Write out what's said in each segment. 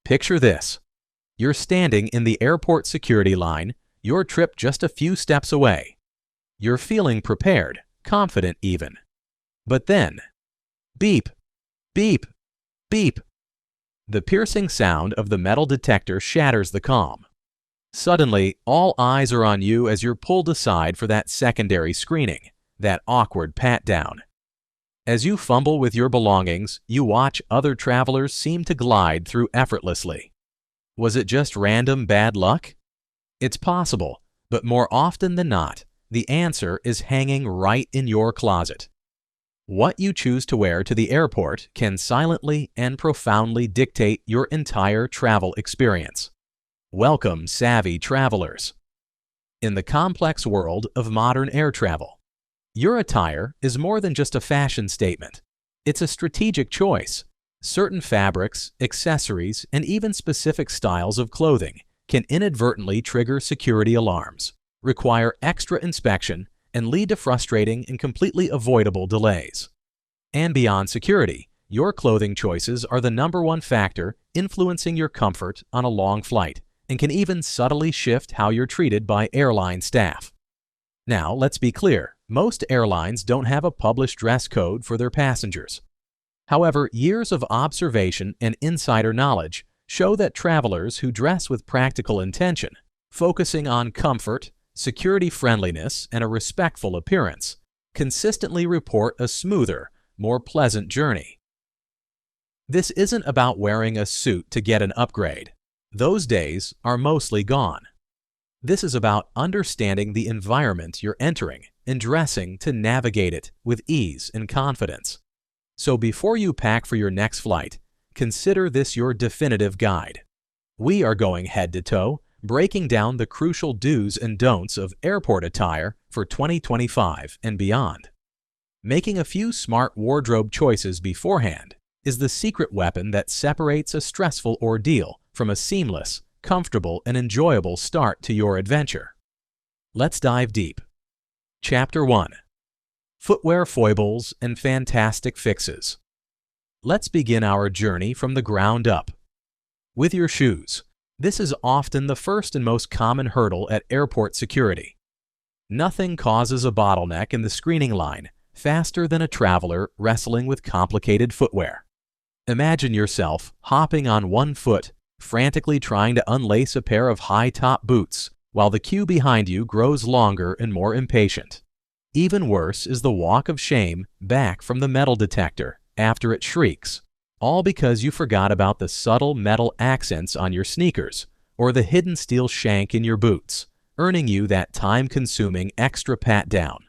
Picture this. You're standing in the airport security line, your trip just a few steps away. You're feeling prepared, confident even. But then, beep, beep, beep. The piercing sound of the metal detector shatters the calm. Suddenly, all eyes are on you as you're pulled aside for that secondary screening, that awkward pat-down. As you fumble with your belongings, you watch other travelers seem to glide through effortlessly. Was it just random bad luck? It's possible, but more often than not, the answer is hanging right in your closet. What you choose to wear to the airport can silently and profoundly dictate your entire travel experience. Welcome, savvy travelers. In the complex world of modern air travel, your attire is more than just a fashion statement. It's a strategic choice. Certain fabrics, accessories, and even specific styles of clothing can inadvertently trigger security alarms, require extra inspection, and lead to frustrating and completely avoidable delays. And beyond security, your clothing choices are the #1 factor influencing your comfort on a long flight and can even subtly shift how you're treated by airline staff. Now, let's be clear, most airlines don't have a published dress code for their passengers. However, years of observation and insider knowledge show that travelers who dress with practical intention, focusing on comfort, security-friendliness, and a respectful appearance, consistently report a smoother, more pleasant journey. This isn't about wearing a suit to get an upgrade. Those days are mostly gone. This is about understanding the environment you're entering and dressing to navigate it with ease and confidence. So before you pack for your next flight, consider this your definitive guide. We are going head to toe, breaking down the crucial do's and don'ts of airport attire for 2025 and beyond. Making a few smart wardrobe choices beforehand is the secret weapon that separates a stressful ordeal from a seamless, comfortable, and enjoyable start to your adventure. Let's dive deep. Chapter 1. Footwear foibles and fantastic fixes. Let's begin our journey from the ground up. With your shoes. This is often the first and most common hurdle at airport security. Nothing causes a bottleneck in the screening line faster than a traveler wrestling with complicated footwear. Imagine yourself hopping on one foot, frantically trying to unlace a pair of high-top boots, while the queue behind you grows longer and more impatient. Even worse is the walk of shame back from the metal detector after it shrieks, all because you forgot about the subtle metal accents on your sneakers or the hidden steel shank in your boots, earning you that time-consuming extra pat-down.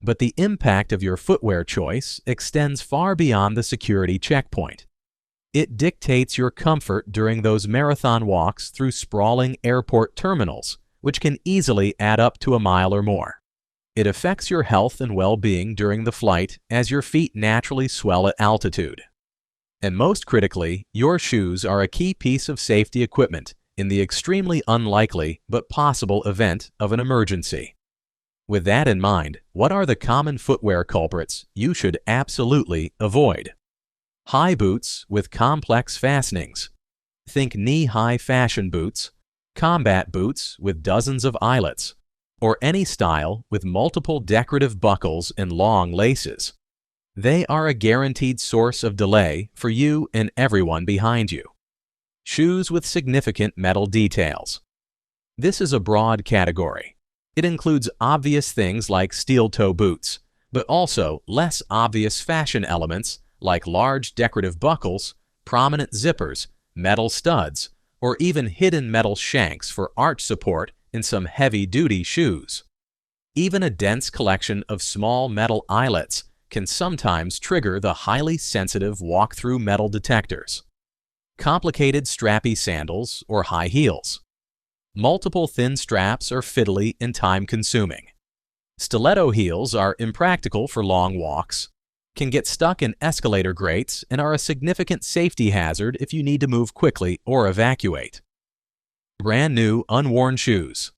But the impact of your footwear choice extends far beyond the security checkpoint. It dictates your comfort during those marathon walks through sprawling airport terminals, which can easily add up to a mile or more. It affects your health and well-being during the flight as your feet naturally swell at altitude. And most critically, your shoes are a key piece of safety equipment in the extremely unlikely but possible event of an emergency. With that in mind, what are the common footwear culprits you should absolutely avoid? High boots with complex fastenings. Think knee-high fashion boots, combat boots with dozens of eyelets, or any style with multiple decorative buckles and long laces. They are a guaranteed source of delay for you and everyone behind you. Shoes with significant metal details. This is a broad category. It includes obvious things like steel-toe boots, but also less obvious fashion elements like large decorative buckles, prominent zippers, metal studs, or even hidden metal shanks for arch support in some heavy-duty shoes. Even a dense collection of small metal eyelets can sometimes trigger the highly sensitive walk-through metal detectors. Complicated strappy sandals or high heels. Multiple thin straps are fiddly and time-consuming. Stiletto heels are impractical for long walks, can get stuck in escalator grates, and are a significant safety hazard if you need to move quickly or evacuate. Brand new, unworn shoes.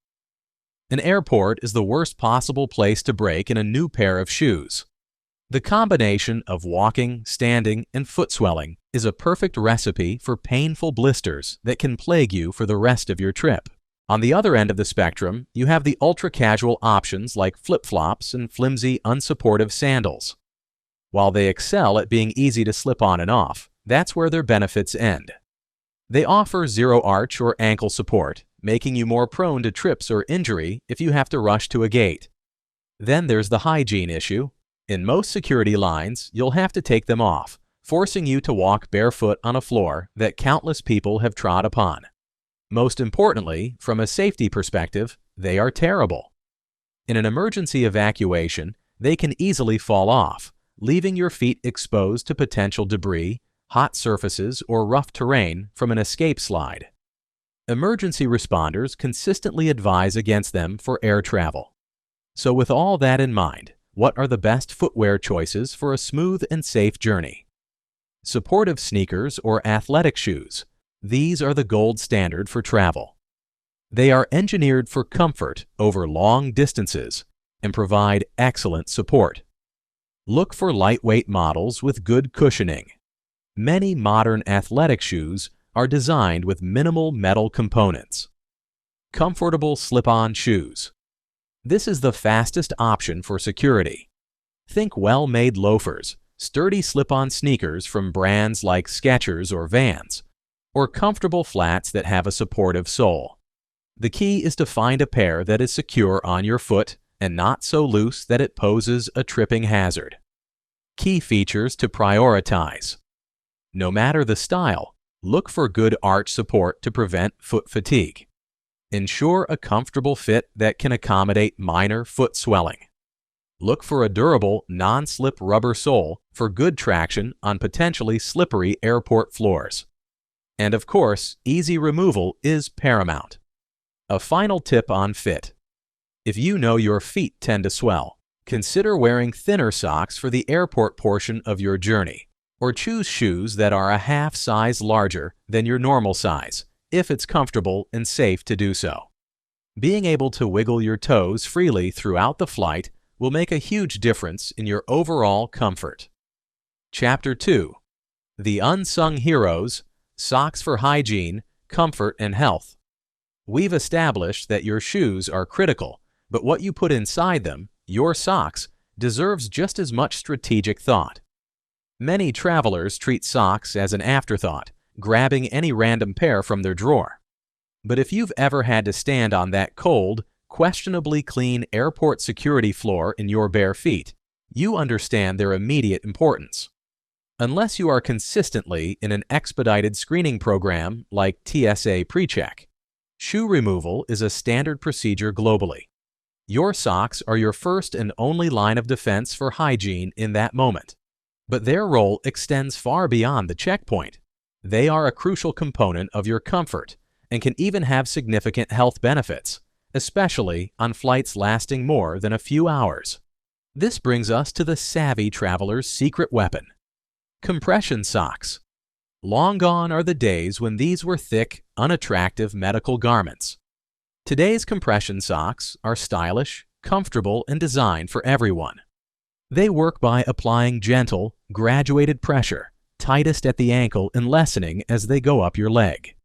An airport is the worst possible place to break in a new pair of shoes. The combination of walking, standing, and foot swelling is a perfect recipe for painful blisters that can plague you for the rest of your trip. On the other end of the spectrum, you have the ultra-casual options like flip-flops and flimsy, unsupportive sandals. While they excel at being easy to slip on and off, that's where their benefits end. They offer zero arch or ankle support, making you more prone to trips or injury if you have to rush to a gate. Then there's the hygiene issue. In most security lines, you'll have to take them off, forcing you to walk barefoot on a floor that countless people have trod upon. Most importantly, from a safety perspective, they are terrible. In an emergency evacuation, they can easily fall off, leaving your feet exposed to potential debris, hot surfaces, or rough terrain from an escape slide. Emergency responders consistently advise against them for air travel. So with all that in mind, what are the best footwear choices for a smooth and safe journey? Supportive sneakers or athletic shoes. These are the gold standard for travel. They are engineered for comfort over long distances and provide excellent support. Look for lightweight models with good cushioning. Many modern athletic shoes are designed with minimal metal components. Comfortable slip-on shoes. This is the fastest option for security. Think well-made loafers, sturdy slip-on sneakers from brands like Skechers or Vans, or comfortable flats that have a supportive sole. The key is to find a pair that is secure on your foot and not so loose that it poses a tripping hazard. Key features to prioritize. No matter the style, look for good arch support to prevent foot fatigue. Ensure a comfortable fit that can accommodate minor foot swelling. Look for a durable, non-slip rubber sole for good traction on potentially slippery airport floors. And of course, easy removal is paramount. A final tip on fit. If you know your feet tend to swell, consider wearing thinner socks for the airport portion of your journey, or choose shoes that are a half size larger than your normal size, if it's comfortable and safe to do so. Being able to wiggle your toes freely throughout the flight will make a huge difference in your overall comfort. Chapter 2. The Unsung Heroes, Socks for Hygiene, Comfort and Health. We've established that your shoes are critical, but what you put inside them, your socks, deserves just as much strategic thought. Many travelers treat socks as an afterthought, grabbing any random pair from their drawer. But if you've ever had to stand on that cold, questionably clean airport security floor in your bare feet, you understand their immediate importance. Unless you are consistently in an expedited screening program like TSA PreCheck, shoe removal is a standard procedure globally. Your socks are your first and only line of defense for hygiene in that moment. But their role extends far beyond the checkpoint. They are a crucial component of your comfort and can even have significant health benefits, especially on flights lasting more than a few hours. This brings us to the savvy traveler's secret weapon: compression socks. Long gone are the days when these were thick, unattractive medical garments. Today's compression socks are stylish, comfortable, and designed for everyone. They work by applying gentle, graduated pressure, tightest at the ankle and lessening as they go up your leg.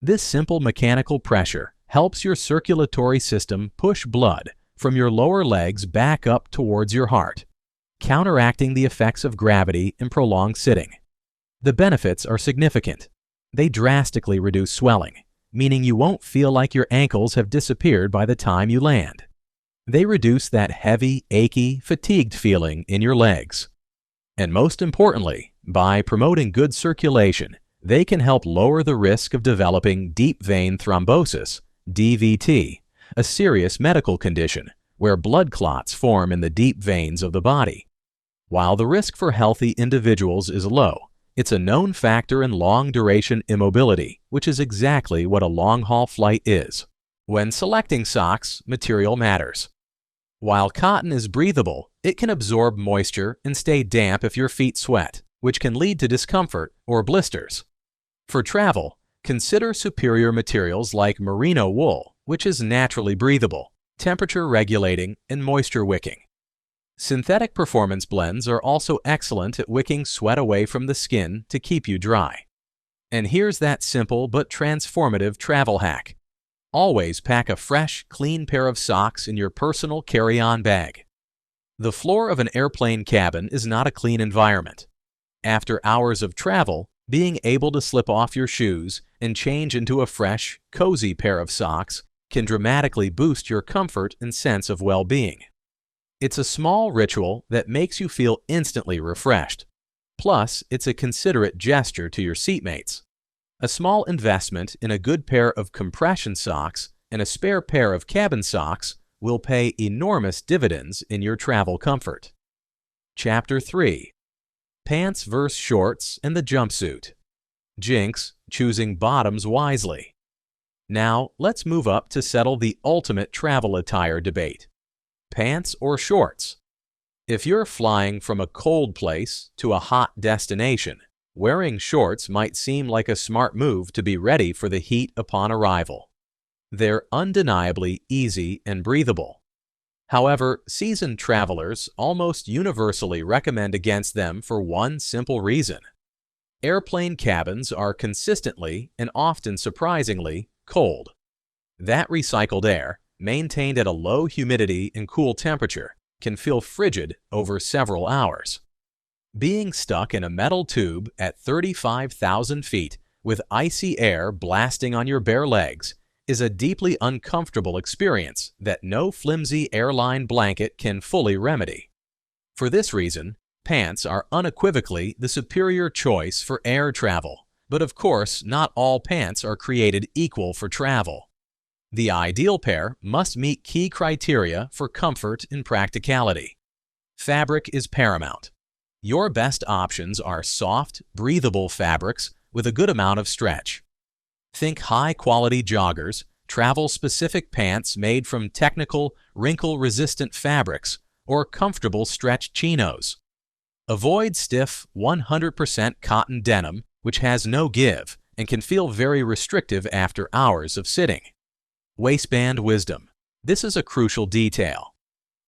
This simple mechanical pressure helps your circulatory system push blood from your lower legs back up towards your heart, counteracting the effects of gravity and prolonged sitting. The benefits are significant. They drastically reduce swelling, meaning you won't feel like your ankles have disappeared by the time you land. They reduce that heavy, achy, fatigued feeling in your legs. And most importantly, by promoting good circulation, they can help lower the risk of developing deep vein thrombosis, DVT, a serious medical condition where blood clots form in the deep veins of the body. While the risk for healthy individuals is low, it's a known factor in long-duration immobility, which is exactly what a long-haul flight is. When selecting socks, material matters. While cotton is breathable, it can absorb moisture and stay damp if your feet sweat, which can lead to discomfort or blisters. For travel, consider superior materials like merino wool, which is naturally breathable, temperature regulating, and moisture wicking. Synthetic performance blends are also excellent at wicking sweat away from the skin to keep you dry. And here's that simple but transformative travel hack. Always pack a fresh, clean pair of socks in your personal carry-on bag. The floor of an airplane cabin is not a clean environment. After hours of travel, being able to slip off your shoes and change into a fresh, cozy pair of socks can dramatically boost your comfort and sense of well-being. It's a small ritual that makes you feel instantly refreshed. Plus, it's a considerate gesture to your seatmates. A small investment in a good pair of compression socks and a spare pair of cabin socks will pay enormous dividends in your travel comfort. Chapter 3. Pants vs. Shorts and the Jumpsuit. Jinx, choosing bottoms wisely. Now, let's move up to settle the ultimate travel attire debate. Pants or shorts? If you're flying from a cold place to a hot destination, wearing shorts might seem like a smart move to be ready for the heat upon arrival. They're undeniably easy and breathable. However, seasoned travelers almost universally recommend against them for one simple reason. Airplane cabins are consistently and often surprisingly cold. That recycled air, maintained at a low humidity and cool temperature, can feel frigid over several hours. Being stuck in a metal tube at 35,000 feet with icy air blasting on your bare legs is a deeply uncomfortable experience that no flimsy airline blanket can fully remedy. For this reason, pants are unequivocally the superior choice for air travel, but of course not all pants are created equal for travel. The ideal pair must meet key criteria for comfort and practicality. Fabric is paramount. Your best options are soft, breathable fabrics with a good amount of stretch. Think high-quality joggers, travel-specific pants made from technical, wrinkle-resistant fabrics, or comfortable stretch chinos. Avoid stiff, 100% cotton denim, which has no give and can feel very restrictive after hours of sitting. Waistband wisdom. This is a crucial detail.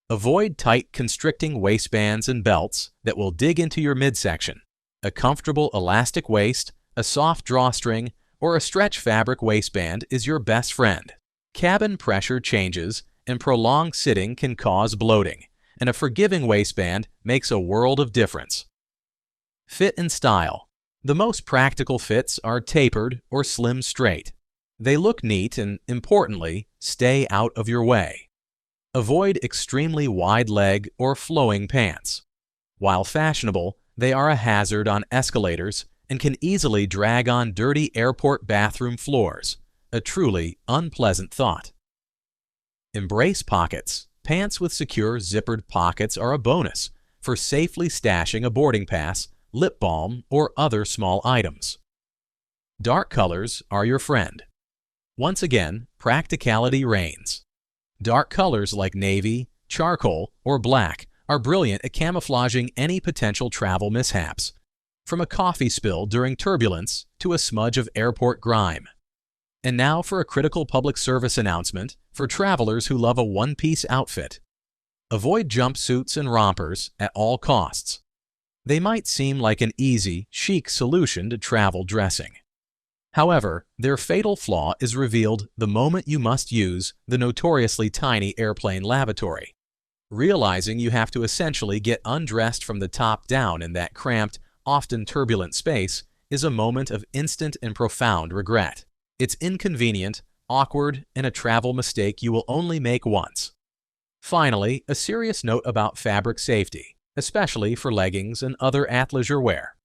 Avoid tight, constricting waistbands and belts that will dig into your midsection. A comfortable elastic waist, a soft drawstring, or a stretch fabric waistband is your best friend. Cabin pressure changes and prolonged sitting can cause bloating, and a forgiving waistband makes a world of difference. Fit and style. The most practical fits are tapered or slim straight. They look neat and, importantly, stay out of your way. Avoid extremely wide leg or flowing pants. While fashionable, they are a hazard on escalators and can easily drag on dirty airport bathroom floors, a truly unpleasant thought. Embrace pockets. Pants with secure zippered pockets are a bonus for safely stashing a boarding pass, lip balm, or other small items. Dark colors are your friend. Once again, practicality reigns. Dark colors like navy, charcoal, or black are brilliant at camouflaging any potential travel mishaps, from a coffee spill during turbulence to a smudge of airport grime. And now for a critical public service announcement for travelers who love a one-piece outfit. Avoid jumpsuits and rompers at all costs. They might seem like an easy, chic solution to travel dressing. However, their fatal flaw is revealed the moment you must use the notoriously tiny airplane lavatory. Realizing you have to essentially get undressed from the top down in that cramped, often turbulent space is a moment of instant and profound regret. It's inconvenient, awkward, and a travel mistake you will only make once. Finally, a serious note about fabric safety, especially for leggings and other athleisure wear.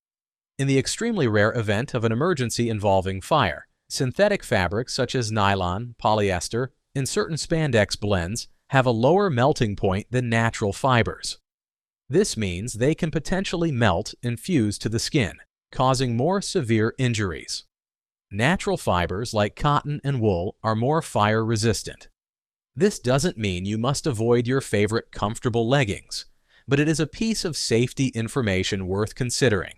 In the extremely rare event of an emergency involving fire, synthetic fabrics such as nylon, polyester, and certain spandex blends have a lower melting point than natural fibers. This means they can potentially melt and fuse to the skin, causing more severe injuries. Natural fibers like cotton and wool are more fire-resistant. This doesn't mean you must avoid your favorite comfortable leggings, but it is a piece of safety information worth considering.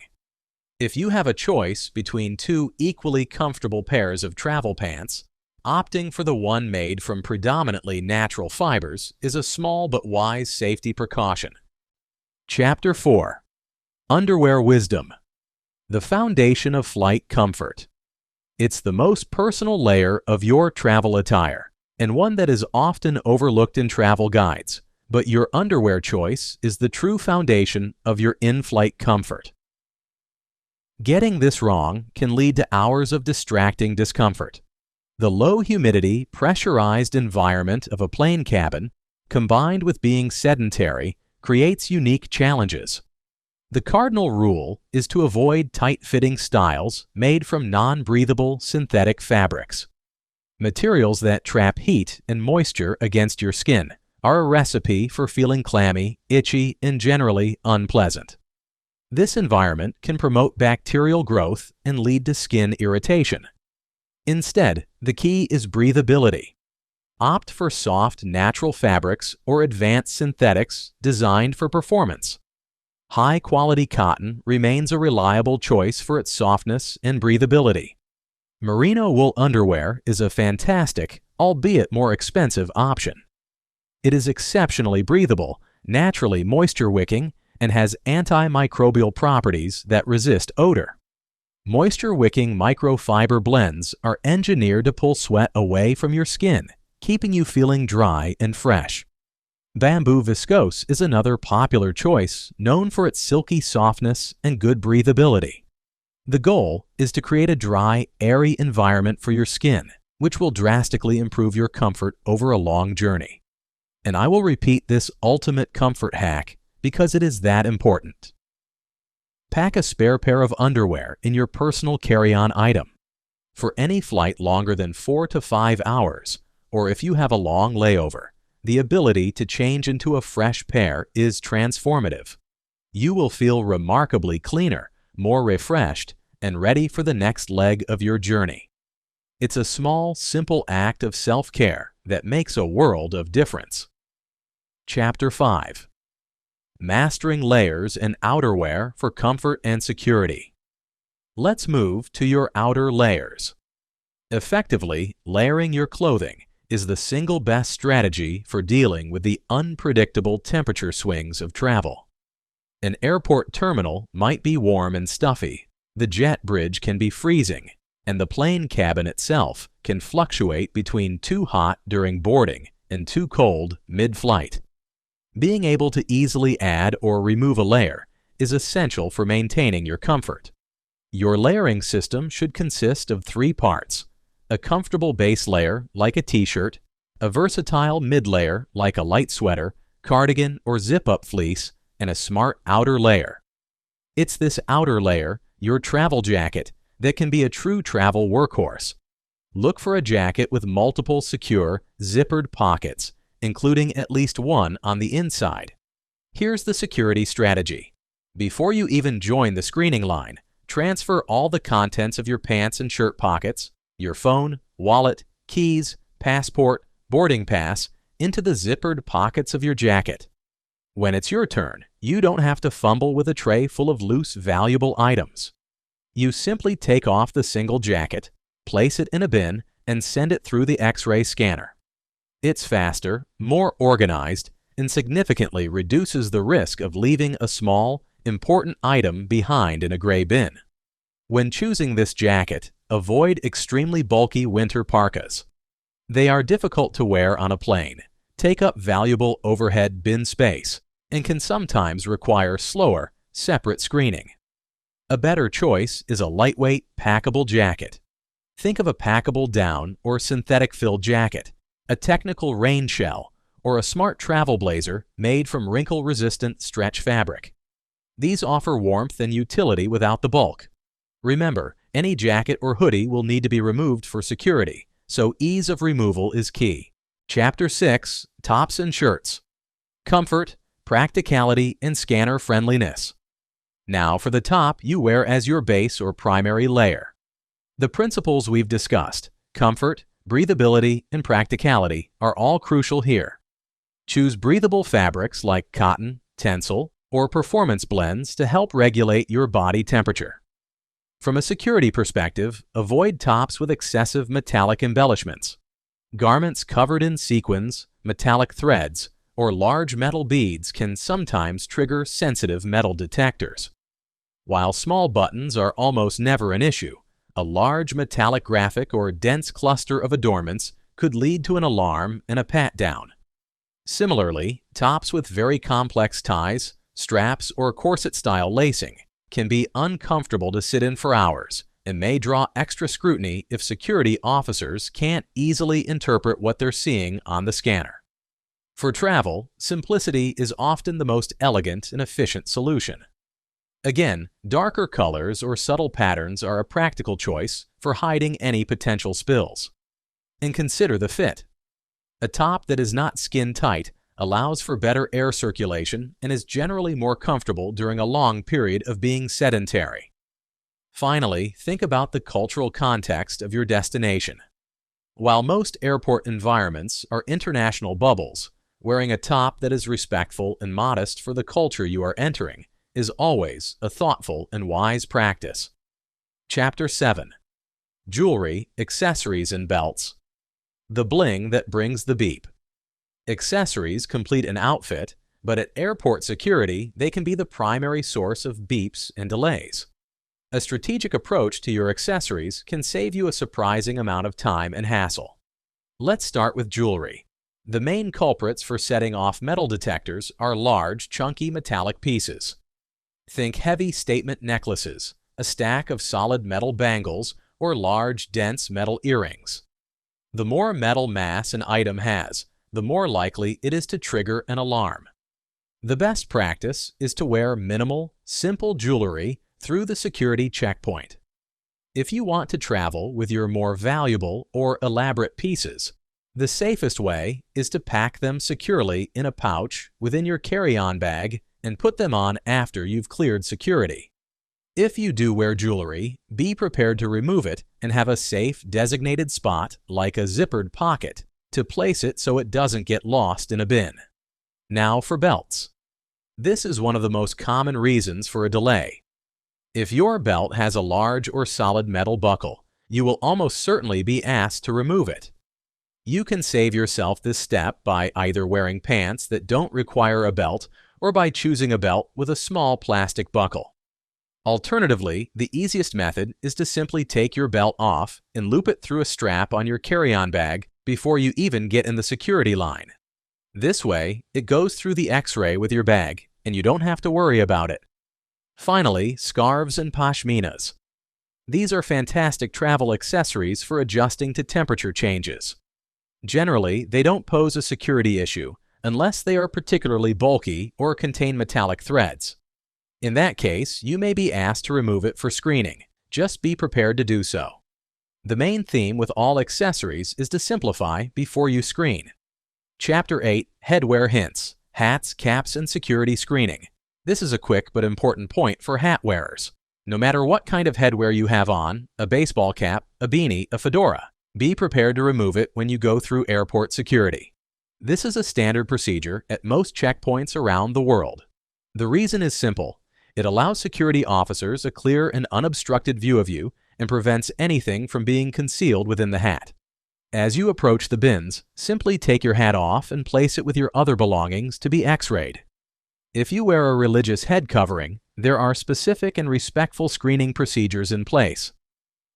If you have a choice between two equally comfortable pairs of travel pants, opting for the one made from predominantly natural fibers is a small but wise safety precaution, Chapter 4. Underwear Wisdom. The foundation of flight comfort. It's the most personal layer of your travel attire, and one that is often overlooked in travel guides. But your underwear choice is the true foundation of your in-flight comfort. Getting this wrong can lead to hours of distracting discomfort. The low humidity, pressurized environment of a plane cabin, combined with being sedentary, creates unique challenges. The cardinal rule is to avoid tight-fitting styles made from non-breathable synthetic fabrics. Materials that trap heat and moisture against your skin are a recipe for feeling clammy, itchy, and generally unpleasant. This environment can promote bacterial growth and lead to skin irritation. Instead, the key is breathability. Opt for soft, natural fabrics or advanced synthetics designed for performance. High-quality cotton remains a reliable choice for its softness and breathability. Merino wool underwear is a fantastic, albeit more expensive option. It is exceptionally breathable, naturally moisture-wicking, and has antimicrobial properties that resist odor. Moisture-wicking microfiber blends are engineered to pull sweat away from your skin, keeping you feeling dry and fresh. Bamboo viscose is another popular choice, known for its silky softness and good breathability. The goal is to create a dry, airy environment for your skin, which will drastically improve your comfort over a long journey. And I will repeat this ultimate comfort hack because it is that important. Pack a spare pair of underwear in your personal carry-on item. For any flight longer than 4 to 5 hours, or if you have a long layover, the ability to change into a fresh pair is transformative. You will feel remarkably cleaner, more refreshed, and ready for the next leg of your journey. It's a small, simple act of self-care that makes a world of difference. Chapter 5. Mastering layers and outerwear for comfort and security. Let's move to your outer layers. Effectively, layering your clothing is the single best strategy for dealing with the unpredictable temperature swings of travel. An airport terminal might be warm and stuffy, the jet bridge can be freezing, and the plane cabin itself can fluctuate between too hot during boarding and too cold mid-flight. Being able to easily add or remove a layer is essential for maintaining your comfort. Your layering system should consist of 3 parts: a comfortable base layer like a t-shirt, a versatile mid-layer like a light sweater, cardigan, or zip-up fleece, and a smart outer layer. It's this outer layer, your travel jacket, that can be a true travel workhorse. Look for a jacket with multiple secure, zippered pockets, including at least one on the inside. Here's the security strategy. Before you even join the screening line, transfer all the contents of your pants and shirt pockets, your phone, wallet, keys, passport, boarding pass, into the zippered pockets of your jacket. When it's your turn, you don't have to fumble with a tray full of loose, valuable items. You simply take off the single jacket, place it in a bin, and send it through the X-ray scanner. It's faster, more organized, and significantly reduces the risk of leaving a small, important item behind in a gray bin. When choosing this jacket, avoid extremely bulky winter parkas. They are difficult to wear on a plane, take up valuable overhead bin space, and can sometimes require slower, separate screening. A better choice is a lightweight, packable jacket. Think of a packable down or synthetic-filled jacket, a technical rain shell, or a smart travel blazer made from wrinkle-resistant stretch fabric. These offer warmth and utility without the bulk. Remember, any jacket or hoodie will need to be removed for security, so ease of removal is key. Chapter 6. Tops and Shirts. Comfort, practicality, and scanner-friendliness. Now for the top you wear as your base or primary layer. The principles we've discussed, comfort, breathability, and practicality, are all crucial here. Choose breathable fabrics like cotton, tencel, or performance blends to help regulate your body temperature. From a security perspective, avoid tops with excessive metallic embellishments. Garments covered in sequins, metallic threads, or large metal beads can sometimes trigger sensitive metal detectors. While small buttons are almost never an issue, a large metallic graphic or dense cluster of adornments could lead to an alarm and a pat-down. Similarly, tops with very complex ties, straps, or corset-style lacing can be uncomfortable to sit in for hours and may draw extra scrutiny if security officers can't easily interpret what they're seeing on the scanner. For travel, simplicity is often the most elegant and efficient solution. Again, darker colors or subtle patterns are a practical choice for hiding any potential spills. And consider the fit. A top that is not skin-tight allows for better air circulation and is generally more comfortable during a long period of being sedentary. Finally, think about the cultural context of your destination. While most airport environments are international bubbles, wearing a top that is respectful and modest for the culture you are entering is always a thoughtful and wise practice. Chapter 7. Jewelry, Accessories, and Belts. The bling that brings the beep. Accessories complete an outfit, but at airport security, they can be the primary source of beeps and delays. A strategic approach to your accessories can save you a surprising amount of time and hassle. Let's start with jewelry. The main culprits for setting off metal detectors are large, chunky metallic pieces. Think heavy statement necklaces, a stack of solid metal bangles, or large, dense metal earrings. The more metal mass an item has, the more likely it is to trigger an alarm. The best practice is to wear minimal, simple jewelry through the security checkpoint. If you want to travel with your more valuable or elaborate pieces, the safest way is to pack them securely in a pouch within your carry-on bag and put them on after you've cleared security. If you do wear jewelry, be prepared to remove it and have a safe, designated spot, like a zippered pocket, to place it so it doesn't get lost in a bin. Now for belts. This is one of the most common reasons for a delay. If your belt has a large or solid metal buckle, you will almost certainly be asked to remove it. You can save yourself this step by either wearing pants that don't require a belt or by choosing a belt with a small plastic buckle. Alternatively, the easiest method is to simply take your belt off and loop it through a strap on your carry-on bag before you even get in the security line. This way, it goes through the X-ray with your bag, and you don't have to worry about it. Finally, scarves and pashminas. These are fantastic travel accessories for adjusting to temperature changes. Generally, they don't pose a security issue unless they are particularly bulky or contain metallic threads. In that case, you may be asked to remove it for screening. Just be prepared to do so. The main theme with all accessories is to simplify before you screen. Chapter 8, Headwear Hints, Hats, Caps, and Security Screening. This is a quick but important point for hat wearers. No matter what kind of headwear you have on, a baseball cap, a beanie, a fedora, be prepared to remove it when you go through airport security. This is a standard procedure at most checkpoints around the world. The reason is simple. It allows security officers a clear and unobstructed view of you and prevents anything from being concealed within the hat. As you approach the bins, simply take your hat off and place it with your other belongings to be X-rayed. If you wear a religious head covering, there are specific and respectful screening procedures in place.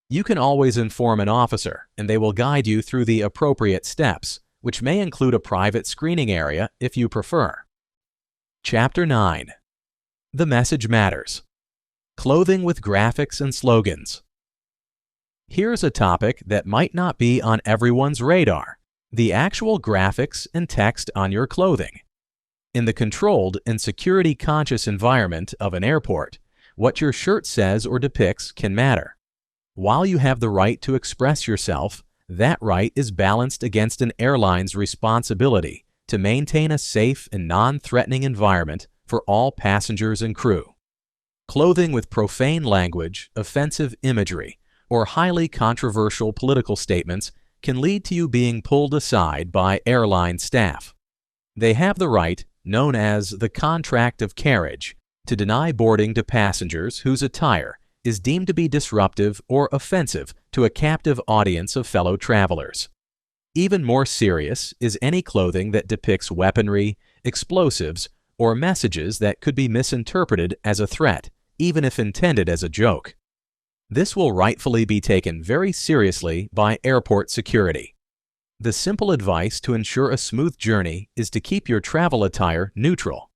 You can always inform an officer, and they will guide you through the appropriate steps, which may include a private screening area if you prefer. Chapter 9. The Message Matters. Clothing with Graphics and Slogans. Here's a topic that might not be on everyone's radar: the actual graphics and text on your clothing. In the controlled and security-conscious environment of an airport, what your shirt says or depicts can matter. While you have the right to express yourself, that right is balanced against an airline's responsibility to maintain a safe and non-threatening environment for all passengers and crew. Clothing with profane language, offensive imagery, or highly controversial political statements can lead to you being pulled aside by airline staff. They have the right, known as the contract of carriage, to deny boarding to passengers whose attire is deemed to be disruptive or offensive to a captive audience of fellow travelers. Even more serious is any clothing that depicts weaponry, explosives, or messages that could be misinterpreted as a threat, even if intended as a joke. This will rightfully be taken very seriously by airport security. The simple advice to ensure a smooth journey is to keep your travel attire neutral.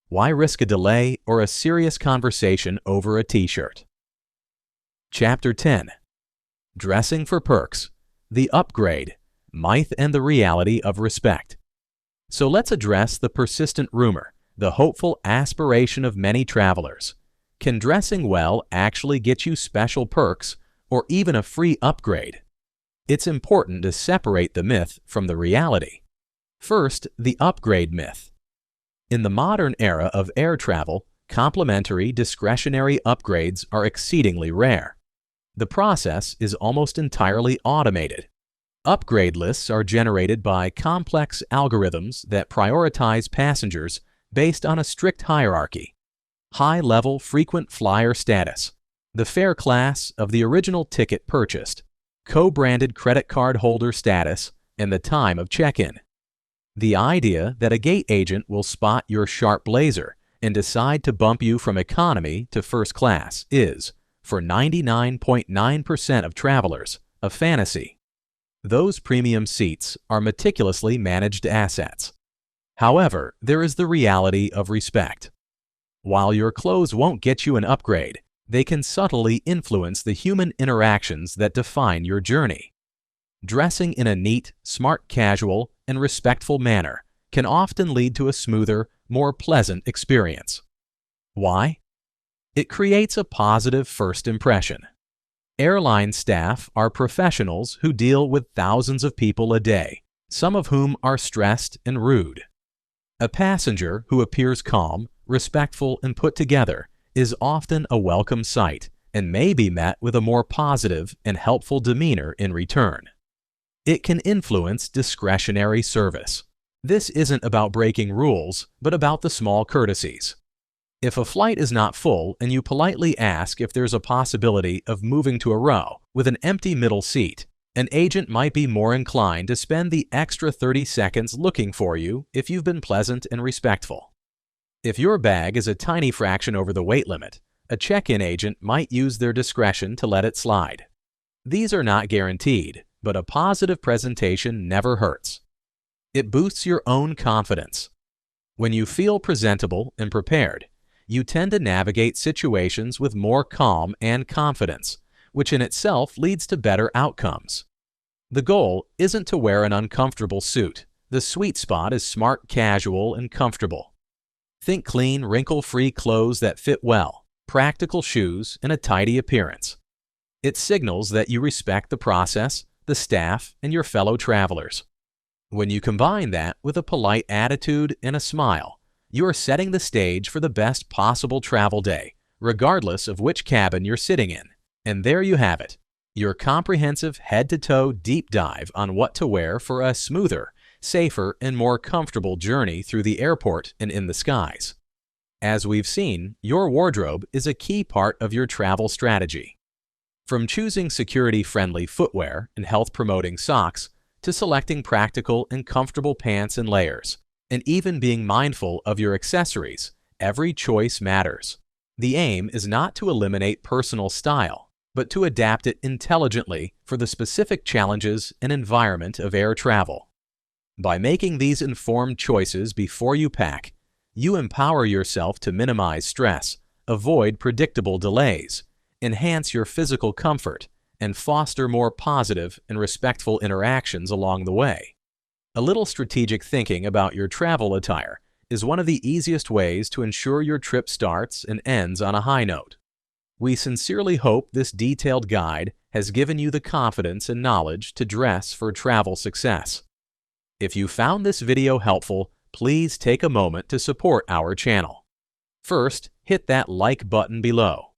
Why risk a delay or a serious conversation over a t-shirt? Chapter 10. Dressing for Perks, the Upgrade, Myth and the Reality of Respect. So let's address the persistent rumor, the hopeful aspiration of many travelers. Can dressing well actually get you special perks or even a free upgrade? It's important to separate the myth from the reality. First, the upgrade myth. In the modern era of air travel, complimentary discretionary upgrades are exceedingly rare. The process is almost entirely automated. Upgrade lists are generated by complex algorithms that prioritize passengers based on a strict hierarchy. High-level frequent flyer status, the fare class of the original ticket purchased, co-branded credit card holder status, and the time of check-in. The idea that a gate agent will spot your sharp blazer and decide to bump you from economy to first class is, for 99.9% of travelers, a fantasy. Those premium seats are meticulously managed assets. However, there is the reality of respect. While your clothes won't get you an upgrade, they can subtly influence the human interactions that define your journey. Dressing in a neat, smart casual, and respectful manner can often lead to a smoother, more pleasant experience. Why? It creates a positive first impression. Airline staff are professionals who deal with thousands of people a day, some of whom are stressed and rude. A passenger who appears calm, respectful, and put together is often a welcome sight and may be met with a more positive and helpful demeanor in return. It can influence discretionary service. This isn't about breaking rules, but about the small courtesies. If a flight is not full and you politely ask if there's a possibility of moving to a row with an empty middle seat, an agent might be more inclined to spend the extra 30 seconds looking for you if you've been pleasant and respectful. If your bag is a tiny fraction over the weight limit, a check-in agent might use their discretion to let it slide. These are not guaranteed, but a positive presentation never hurts. It boosts your own confidence. When you feel presentable and prepared, you tend to navigate situations with more calm and confidence, which in itself leads to better outcomes. The goal isn't to wear an uncomfortable suit. The sweet spot is smart, casual, and comfortable. Think clean, wrinkle-free clothes that fit well, practical shoes, and a tidy appearance. It signals that you respect the process, the staff, and your fellow travelers. When you combine that with a polite attitude and a smile, you are setting the stage for the best possible travel day, regardless of which cabin you're sitting in. And there you have it, your comprehensive head-to-toe deep dive on what to wear for a smoother, safer, and more comfortable journey through the airport and in the skies. As we've seen, your wardrobe is a key part of your travel strategy. From choosing security-friendly footwear and health-promoting socks, to selecting practical and comfortable pants and layers, and even being mindful of your accessories, every choice matters. The aim is not to eliminate personal style, but to adapt it intelligently for the specific challenges and environment of air travel. By making these informed choices before you pack, you empower yourself to minimize stress, avoid predictable delays, enhance your physical comfort, and foster more positive and respectful interactions along the way. A little strategic thinking about your travel attire is one of the easiest ways to ensure your trip starts and ends on a high note. We sincerely hope this detailed guide has given you the confidence and knowledge to dress for travel success. If you found this video helpful, please take a moment to support our channel. First, hit that like button below.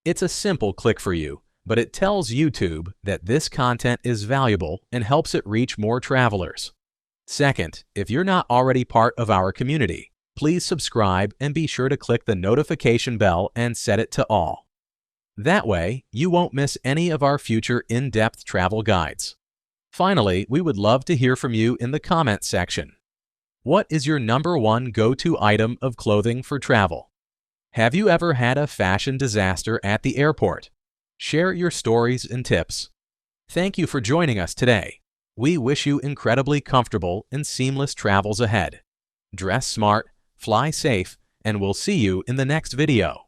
It's a simple click for you, but it tells YouTube that this content is valuable and helps it reach more travelers. Second, if you're not already part of our community, please subscribe and be sure to click the notification bell and set it to all. That way, you won't miss any of our future in-depth travel guides. Finally, we would love to hear from you in the comments section. What is your #1 go-to item of clothing for travel? Have you ever had a fashion disaster at the airport? Share your stories and tips. Thank you for joining us today. We wish you incredibly comfortable and seamless travels ahead. Dress smart, fly safe, and we'll see you in the next video.